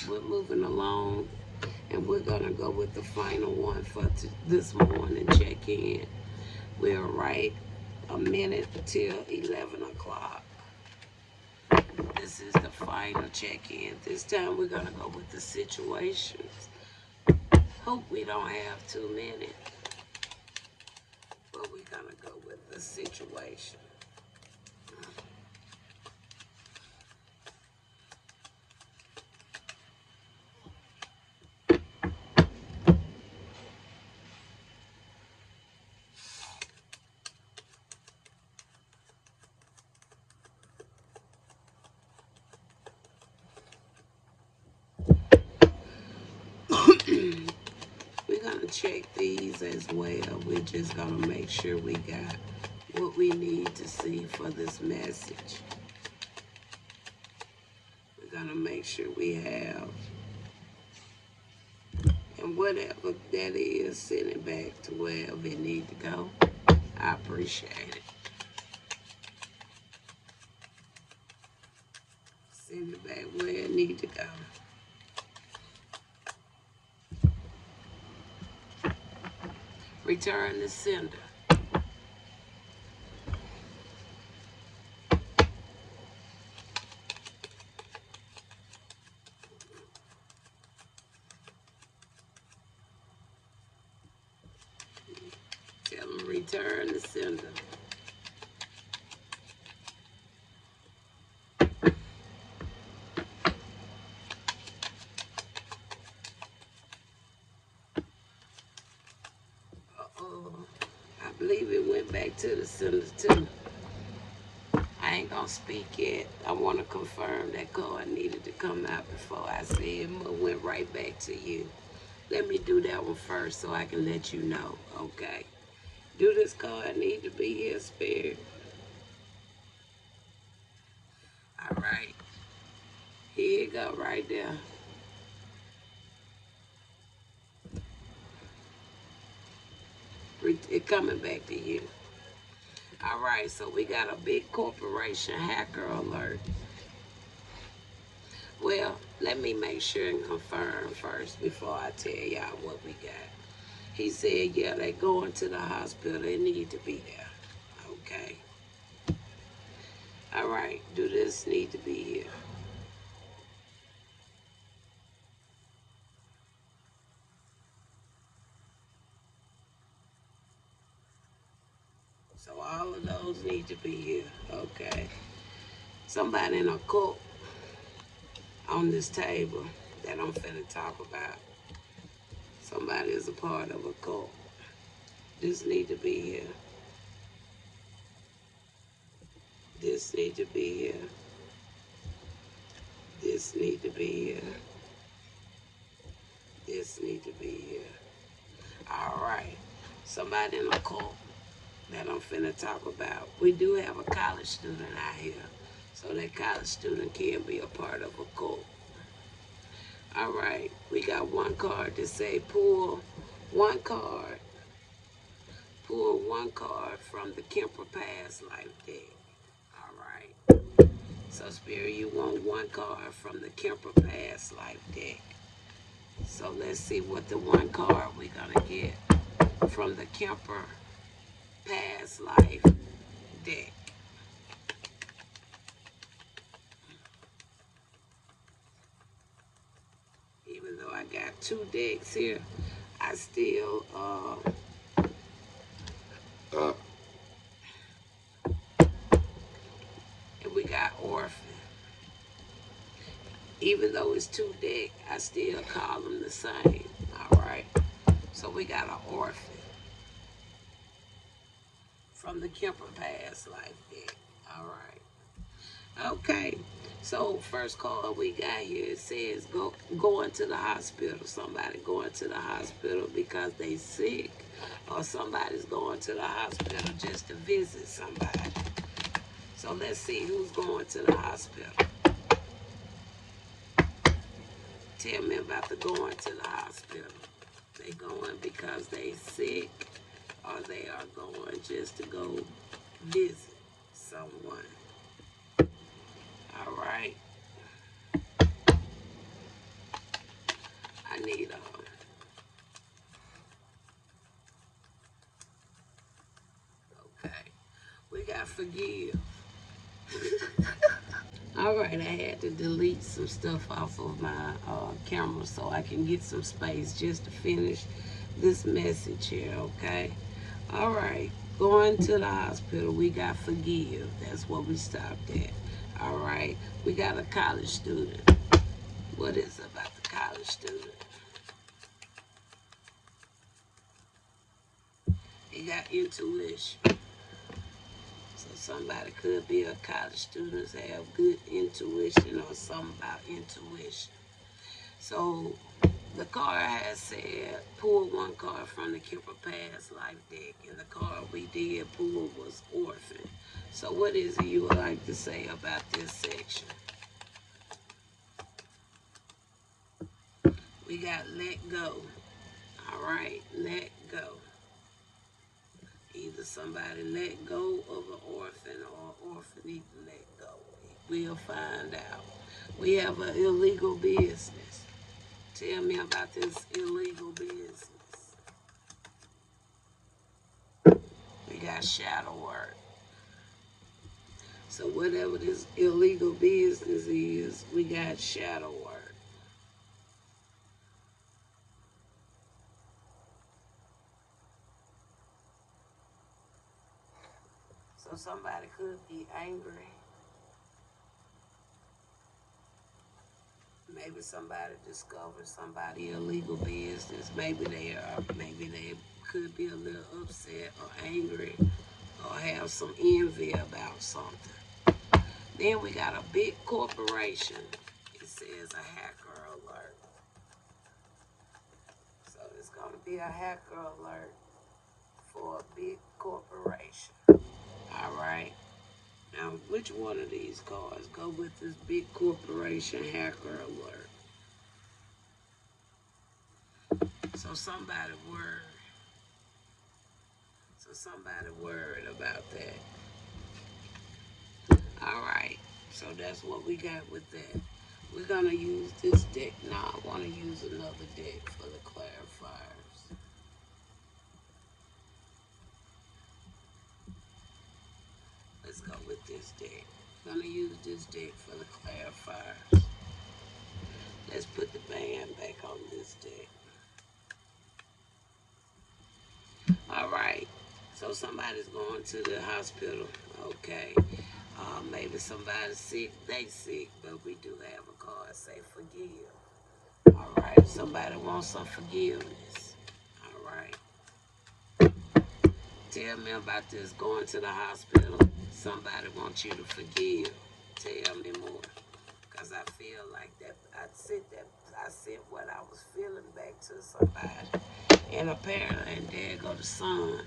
we're moving along, and we're gonna go with the final one for this morning check-in. We're right a minute till 11 o'clock. This is the final check-in. This time we're gonna go with the situations. Hope we don't have too many, but we're gonna go with the situation. We're gonna check these as well. We're just gonna make sure we got what we need to see for this message. We're gonna make sure we have, and whatever that is, send it back to wherever it need to go. I appreciate it. Send it back where it need to go. Return the sender. Tell them return the sender. I believe it went back to the sender too. I ain't gonna speak yet. I want to confirm that card needed to come out before I say it went right back to you. Let me do that one first so I can let you know, okay? Do this card need to be here, Spirit? All right. Here you go, right there. It coming back to you. All right, so we got a big corporation hacker alert. Well, let me make sure and confirm first before I tell y'all what we got. He said, yeah, they going to the hospital. They need to be there. Okay. All right, do this need to be here? So all of those need to be here. Okay. Somebody in a cult on this table that I'm finna talk about. Somebody is a part of a cult. This need to be here. This need to be here. This need to be here. This need to be here. All right. Somebody in a cult that I'm finna talk about. We do have a college student out here, so that college student can be a part of a cult. All right, we got one card to say pull one card. Pull one card from the Kemper Past Life deck. All right. So Spirit, you want one card from the Kemper Past Life deck. So let's see what the one card we're gonna get from the Kemper Past Life deck. Even though I got two decks here, I still and we got Orphan. Even though it's two decks, I still call them the same. All right. So we got an Orphan from the Kemper Past Life deck. All right. Okay. So first card we got here, it says going to the hospital. Somebody going to the hospital because they sick, or somebody's going to the hospital just to visit somebody. So let's see who's going to the hospital. Tell me about the going to the hospital. They going because they sick, or they are going just to go visit someone. All right. need okay. We got forgive. All right, I had to delete some stuff off of my camera so I can get some space just to finish this message here, okay? All right, going to the hospital, we got forgive. That's what we stopped at. All right, we got a college student. What is it about the college student? He got intuition. So somebody could be a college student, have good intuition or something about intuition. So the card has said, pull one card from the Kipper Past Life deck, and the card we did pull was Orphan. So what is it you would like to say about this section? We got let go. All right, let go. Either somebody let go of an orphan or an orphan need to let go. We'll find out. We have an illegal business. Tell me about this illegal business. We got shadow work. So whatever this illegal business is, we got shadow work. So somebody could be angry. Maybe somebody discovered somebody illegal business. Maybe they could be a little upset or angry or have some envy about something. Then we got a big corporation. It says a hacker alert. So it's going to be a hacker alert for a big corporation. All right. Now, which one of these cards go with this big corporation hacker alert? So somebody worried about that. All right. So that's what we got with that. We're going to use this deck. Now I want to use another deck for the clarifiers. Let's go with this deck. I'm going to use this deck for the clarifiers. Let's put the band back on this deck. All right. So somebody's going to the hospital. Okay. Maybe somebody's sick. They sick, but we do have a card say forgive. All right. Somebody wants some forgiveness. All right. Tell me about this going to the hospital. Somebody wants you to forgive. Tell me more. Because I feel like that I sent what I was feeling back to somebody. And apparently, and there go the sun.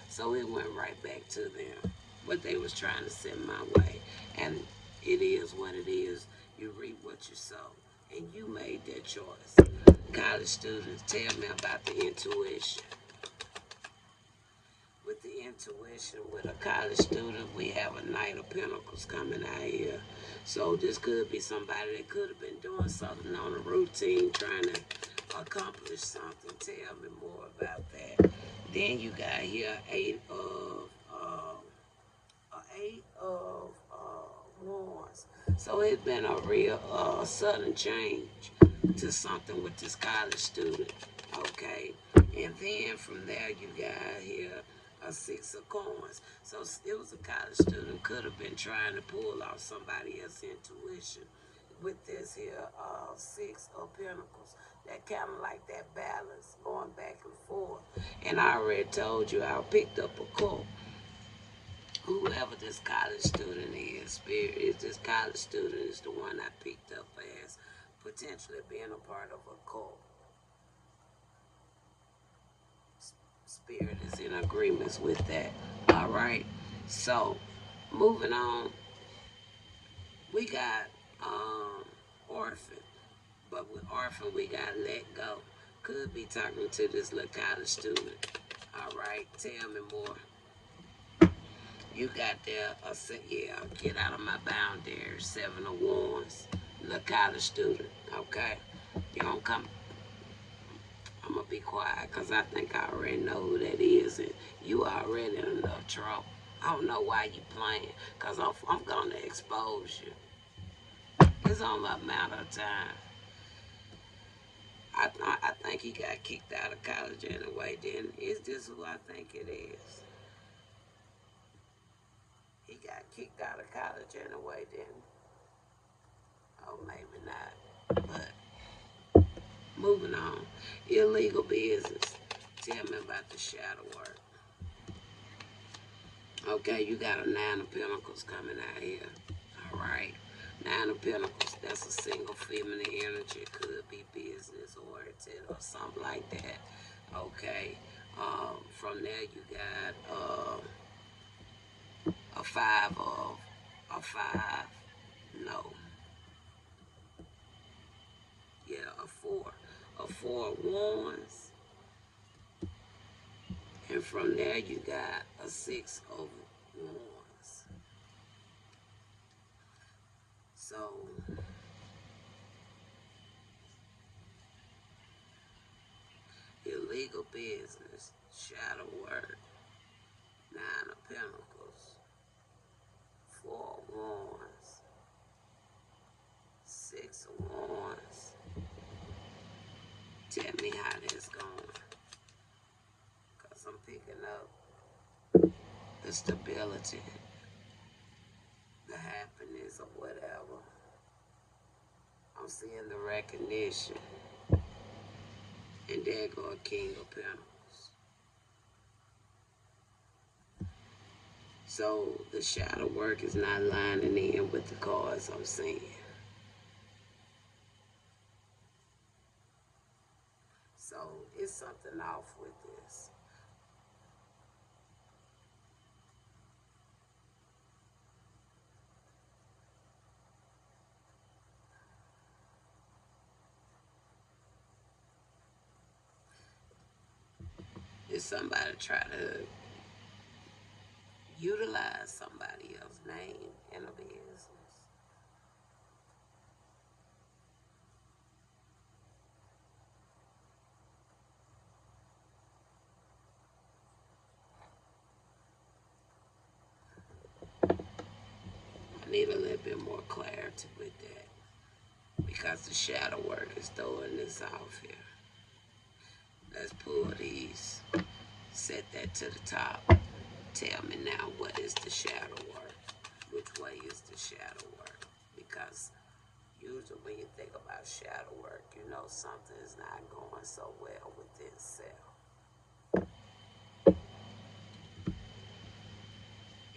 So it went right back to them. What they was trying to send my way. And it is what it is. You reap what you sow. And you made that choice. College students, tell me about the intuition. With the intuition, with a college student, we have a Knight of Pentacles coming out here. So this could be somebody that could have been doing something on a routine, trying to accomplish something. Tell me more about that. Then you got here eight of wands. So it's been a real sudden change to something with this college student. Okay, and then from there you got here a six of coins. So it was a college student could have been trying to pull off somebody else's intuition with this here six of pentacles. That kind of like that balance going back and forth. And I already told you I picked up a cult. Whoever this college student is, spirit is this college student is the one I picked up as potentially being a part of a cult. Spirit is in agreements with that. All right. So, moving on, we got orphan. But with orphan, we got let go. Could be talking to this little college student. All right. Tell me more. You got there, get out of my boundary, 7 of wands, little college student, okay? You don't come, I'm going to be quiet because I think I already know who that is. And you already in enough trouble. I don't know why you playing because I'm going to expose you. It's only a matter of time. I think he got kicked out of college anyway. Then is this who I think it is? He got kicked out of college anyway. Then oh maybe not. But moving on, illegal business. Tell me about the shadow work. Okay, you got a nine of pentacles coming out here. All right. Nine of Pentacles, that's a single feminine energy. It could be business oriented or something like that. Okay. From there you got a five. No. Yeah, a four. A four of wands. And from there you got a six of wands. So illegal business, shadow work, nine of pentacles, four of wands, six of wands. Tell me how this going, because I'm picking up the stability, the happiness or whatever. I'm seeing the recognition. And there go a King of Pentacles. So the shadow work is not lining in with the cards I'm seeing. So it's something off with this. Did somebody try to utilize somebody else's name in a business? I need a little bit more clarity with that because the shadow work is throwing this off here. Let's pull these, set that to the top. Tell me now, what is the shadow work? Which way is the shadow work? Because usually when you think about shadow work, you know something is not going so well within self.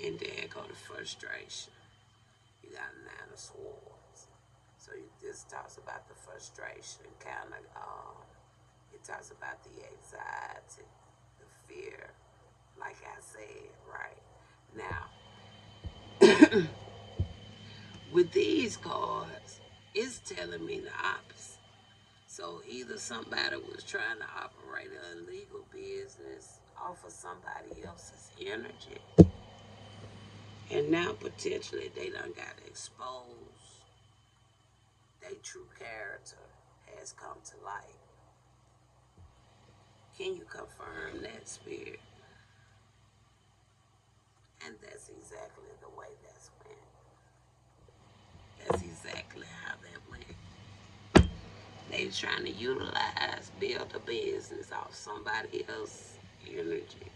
And there go the frustration. You got nine of swords. So this talks about the frustration, kind of, it talks about the anxiety, the fear, like I said, right? Now, with these cards, it's telling me the opposite. So either somebody was trying to operate an illegal business off of somebody else's energy, and now potentially they done got exposed. Their true character has come to light. Can you confirm that, Spirit? And that's exactly the way that's went. That's exactly how that went. They trying to build a business off somebody else's energy.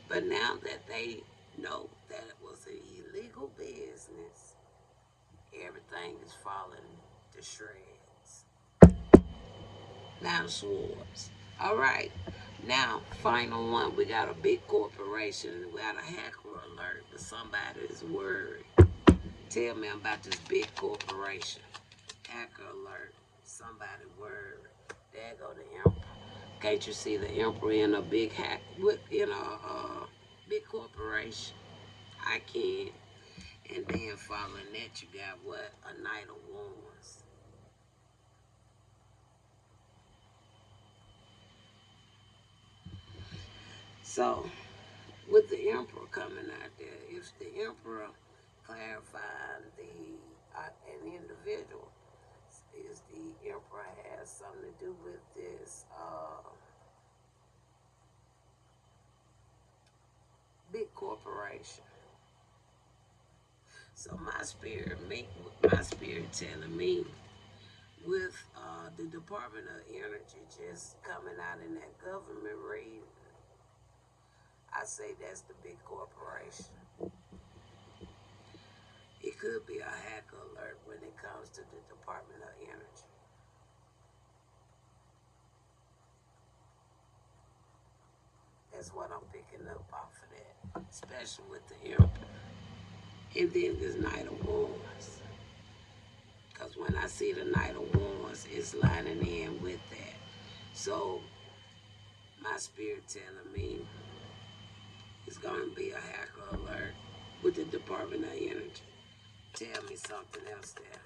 But now that they know that it was an illegal business, everything is falling to shreds. Now the swords. All right. Now, final one. We got a big corporation. We got a hacker alert, but somebody is worried. Tell me about this big corporation. Hacker alert. Somebody worried. There go the emperor. Can't you see the emperor in a big hack in a big corporation? I can. And then following that, you got what? A Knight of Wands. So, with the emperor coming out there, if the emperor clarifying an individual, is the the Emperor has something to do with this big corporation. So my spirit telling me with the Department of Energy just coming out in that government reading, I say that's the big corporation. It could be a hacker alert when it comes to the Department of Energy. That's what I'm picking up off of that, especially with the Emperor. And then this Knight of Wands. Because when I see the Knight of Wands, it's lining in with that. So my spirit telling me it's going to be a hacker alert with the Department of Energy. Tell me something else there.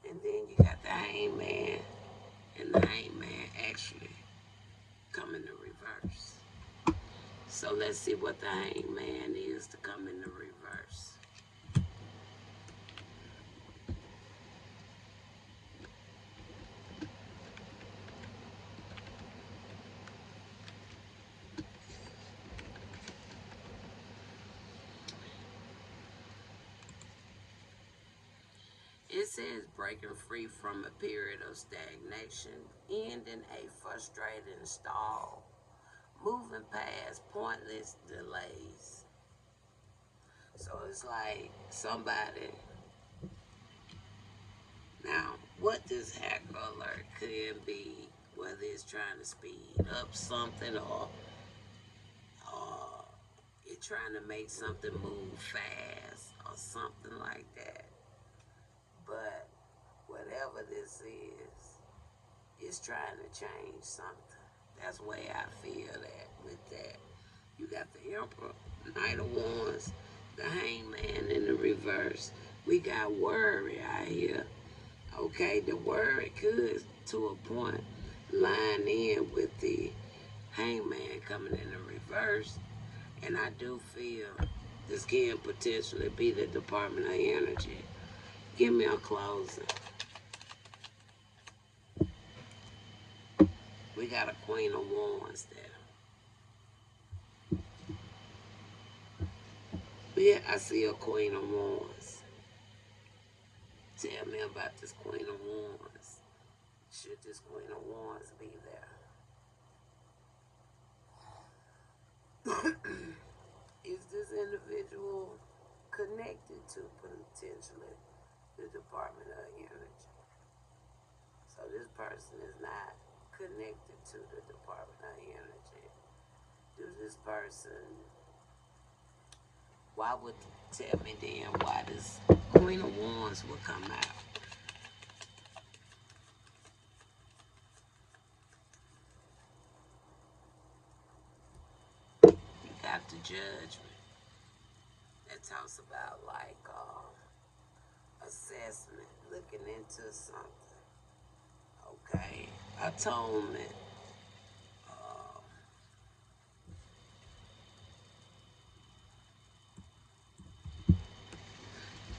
And then you got the Hangman, and the Hangman actually come in the reverse. So let's see what the Hangman is to come in the reverse. It says breaking free from a period of stagnation, ending a frustrating stall, moving past pointless delays. So it's like somebody. Now, what this hacker alert could be, whether it's trying to speed up something or it's trying to make something move fast or something like that. But whatever this is, it's trying to change something. That's the way I feel that with that. You got the Emperor, Knight of Wands, the Hangman in the reverse. We got worry out here. Okay, the worry could, to a point, line in with the Hangman coming in the reverse. And I do feel this can potentially be the Department of Energy. Give me a closing. We got a Queen of Wands there. Yeah, I see a Queen of Wands. Tell me about this Queen of Wands. Should this Queen of Wands be there? Is this individual connected to potentially the Department of Energy? So this person is not connected to the Department of Energy. Does this person, why would tell me then why this Queen of Wands would come out? You got the Judgment. That talks about like assessment, looking into something. Okay, atonement.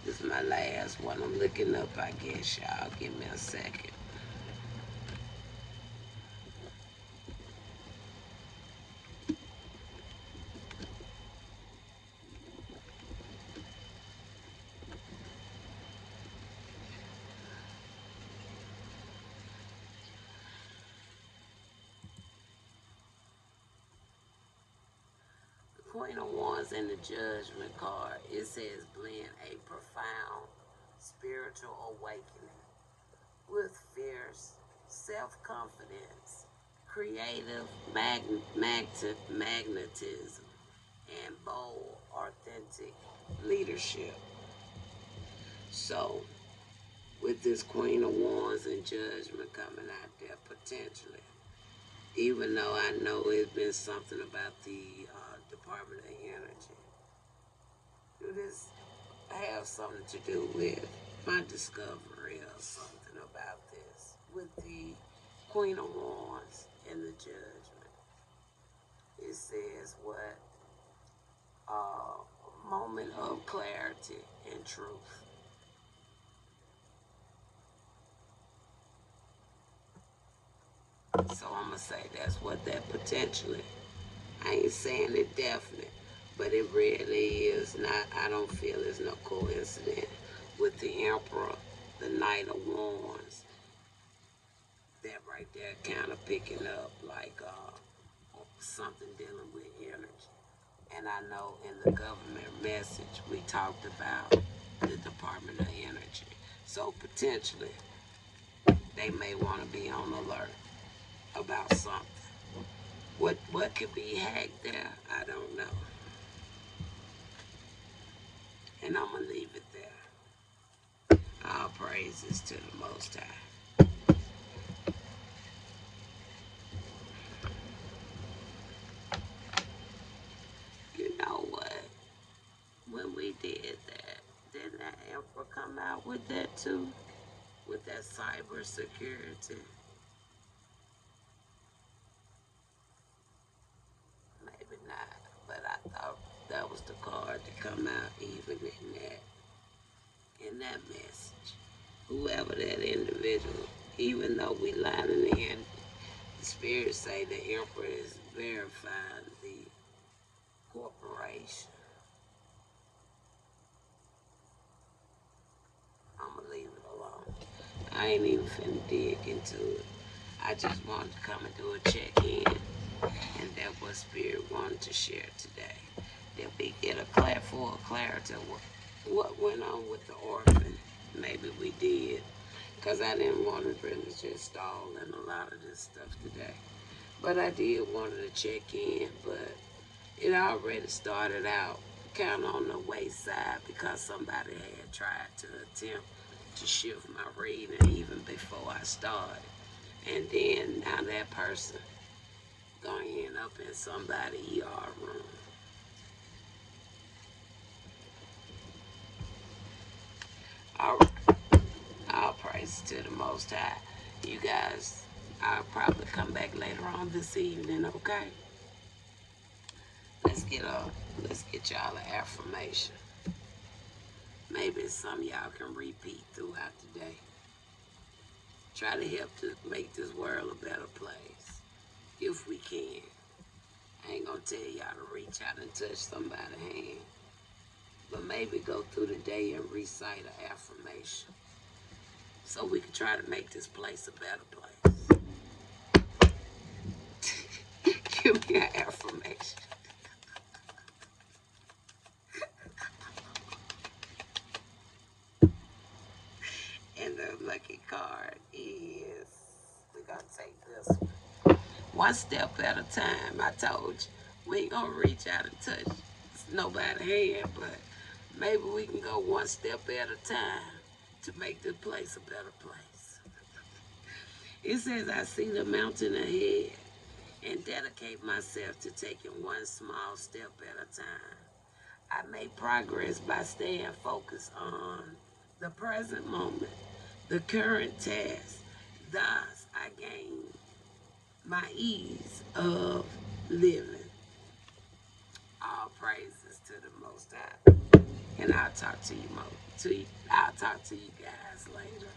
This is my last one. I'm looking up, I guess, y'all. Give me a second. Queen of Wands in the Judgment card, it says blend a profound spiritual awakening with fierce self-confidence, creative magnetism, and bold, authentic leadership. So, with this Queen of Wands and Judgment coming out there potentially, even though I know it's been something about the Department of Energy, do this have something to do with my discovery or something about this with the Queen of Wands and the Judgment? It says what? moment of clarity and truth. So I'm going to say that's what that potentially, I ain't saying it definite, but it really is not, I don't feel it's no coincidence with the Emperor, the Knight of Wands, that right there kind of picking up like something dealing with energy. And I know in the government message we talked about the Department of Energy. So potentially they may want to be on alert about something. What could be hacked there? I don't know. And I'm gonna leave it there. All praises to the Most High. You know what? When we did that, didn't that Emperor come out with that too? With that cyber security? Maybe not. But I thought that was the card to come out even in that message. Whoever that individual, even though we lining in, the spirits say the Emperor is verifying the corporation. I'm gonna leave it alone. I ain't even finna dig into it. I just wanted to come and do a check-in, and that's what Spirit wanted to share today. Did we get a full clarity of what went on with the orphan? Maybe we did, because I didn't want to really just stall in a lot of this stuff today. But I did wanted to check in, but it already started out kind of on the wayside because somebody had tried to attempt to shift my reading even before I started. And then now that person gonna end up in somebody's ER room. All right. All praise to the Most High. You guys, I'll probably come back later on this evening, okay? Let's get a let's get y'all an affirmation. Maybe it's something y'all can repeat throughout the day. Try to help to make this world a better place. If we can. I ain't gonna tell y'all to reach out and touch somebody's hand. But maybe go through the day and recite an affirmation. So we can try to make this place a better place. Give me an affirmation. And the lucky card is, we're gonna take this one step at a time. I told you, we ain't gonna reach out and touch nobody's hand, but maybe we can go one step at a time to make this place a better place. It says, I see the mountain ahead and dedicate myself to taking one small step at a time. I make progress by staying focused on the present moment, the current task. Thus, I gain my ease of living. All praises to the Most High. And I'll talk to you I'll talk to you guys later.